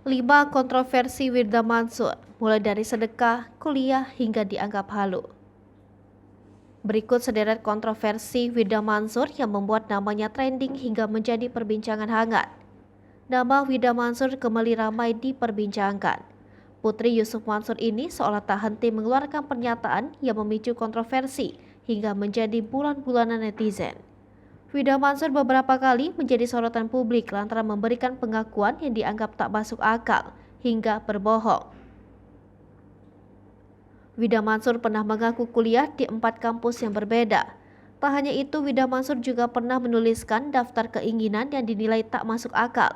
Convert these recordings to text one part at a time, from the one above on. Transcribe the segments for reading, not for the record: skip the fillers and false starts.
5 kontroversi Wirda Mansur, mulai dari sedekah, kuliah, hingga dianggap halu. Berikut sederet kontroversi Wirda Mansur yang membuat namanya trending hingga menjadi perbincangan hangat. Nama Wirda Mansur kembali ramai diperbincangkan. Putri Yusuf Mansur ini seolah tak henti mengeluarkan pernyataan yang memicu kontroversi hingga menjadi bulan-bulanan netizen. Wirda Mansur beberapa kali menjadi sorotan publik lantaran memberikan pengakuan yang dianggap tak masuk akal hingga berbohong. Wirda Mansur pernah mengaku kuliah di 4 kampus yang berbeda. Tak hanya itu, Wirda Mansur juga pernah menuliskan daftar keinginan yang dinilai tak masuk akal.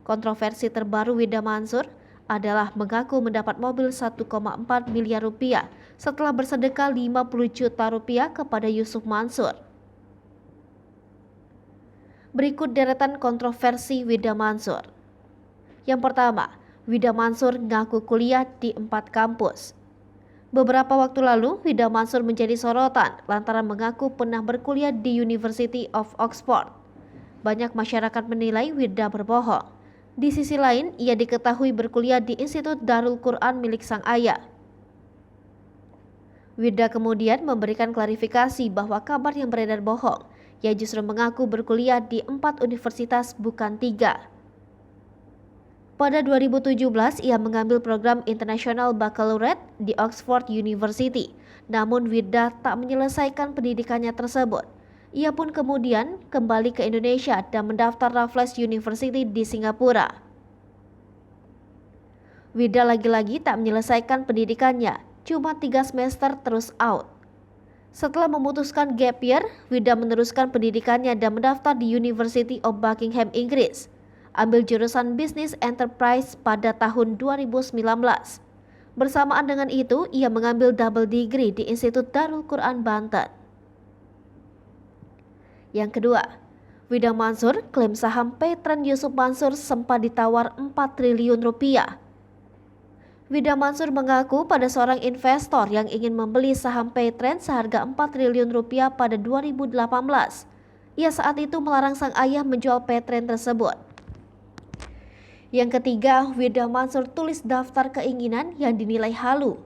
Kontroversi terbaru Wirda Mansur adalah mengaku mendapat mobil 1,4 miliar rupiah setelah bersedekah 50 juta rupiah kepada Yusuf Mansur. Berikut deretan kontroversi Wirda Mansur. Yang pertama, Wirda Mansur ngaku kuliah di 4 kampus. Beberapa waktu lalu, Wirda Mansur menjadi sorotan lantaran mengaku pernah berkuliah di University of Oxford. Banyak masyarakat menilai Wirda berbohong. Di sisi lain, ia diketahui berkuliah di Institut Darul Quran milik sang ayah. Wirda kemudian memberikan klarifikasi bahwa kabar yang beredar bohong. Ia justru mengaku berkuliah di 4 universitas bukan 3. Pada 2017, ia mengambil program International Baccalaureate di Oxford University. Namun Wirda tak menyelesaikan pendidikannya tersebut. Ia pun kemudian kembali ke Indonesia dan mendaftar Raffles University di Singapura. Wirda lagi-lagi tak menyelesaikan pendidikannya, cuma 3 semester terus out. Setelah memutuskan gap year, Wirda meneruskan pendidikannya dan mendaftar di University of Buckingham, Inggris. Ambil jurusan Business Enterprise pada tahun 2019. Bersamaan dengan itu, ia mengambil double degree di Institut Darul Quran Banten. Yang kedua, Wirda Mansur klaim saham Paytrend Yusuf Mansur sempat ditawar 4 triliun rupiah. Wirda Mansur mengaku pada seorang investor yang ingin membeli saham Paytrend seharga 4 triliun rupiah pada 2018. Ia saat itu melarang sang ayah menjual Paytrend tersebut. Yang ketiga, Wirda Mansur tulis daftar keinginan yang dinilai halu.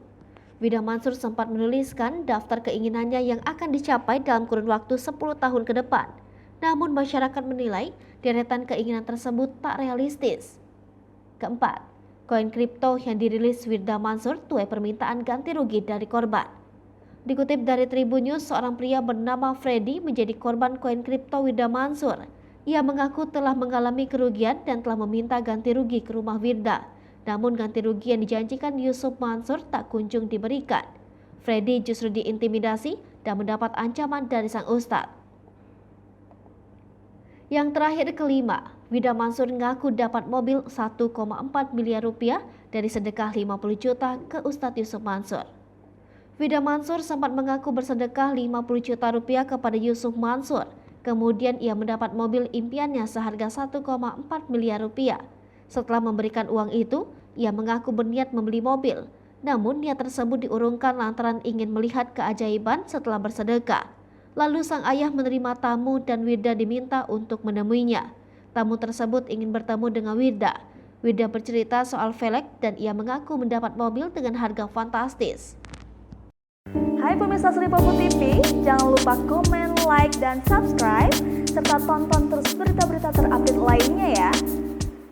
Wirda Mansur sempat menuliskan daftar keinginannya yang akan dicapai dalam kurun waktu 10 tahun ke depan. Namun masyarakat menilai deretan keinginan tersebut tak realistis. Keempat, koin kripto yang dirilis Wirda Mansur tuai permintaan ganti rugi dari korban. Dikutip dari Tribun News, seorang pria bernama Freddy menjadi korban koin kripto Wirda Mansur. Ia mengaku telah mengalami kerugian dan telah meminta ganti rugi ke rumah Wirda. Namun ganti rugi yang dijanjikan Yusuf Mansur tak kunjung diberikan. Freddy justru diintimidasi dan mendapat ancaman dari sang ustadz. Yang terakhir kelima, Wirda Mansur ngaku dapat mobil 1,4 miliar rupiah dari sedekah 50 juta ke Ustadz Yusuf Mansur. Wirda Mansur sempat mengaku bersedekah 50 juta rupiah kepada Yusuf Mansur. Kemudian ia mendapat mobil impiannya seharga 1,4 miliar rupiah. Setelah memberikan uang itu, ia mengaku berniat membeli mobil. Namun niat tersebut diurungkan lantaran ingin melihat keajaiban setelah bersedekah. Lalu sang ayah menerima tamu dan Wirda diminta untuk menemuinya. Tamu tersebut ingin bertemu dengan Wirda. Wirda bercerita soal velg dan ia mengaku mendapat mobil dengan harga fantastis. Hai pemirsa Selipopo TV, jangan lupa komen, like, dan subscribe, serta tonton terus berita-berita terbaru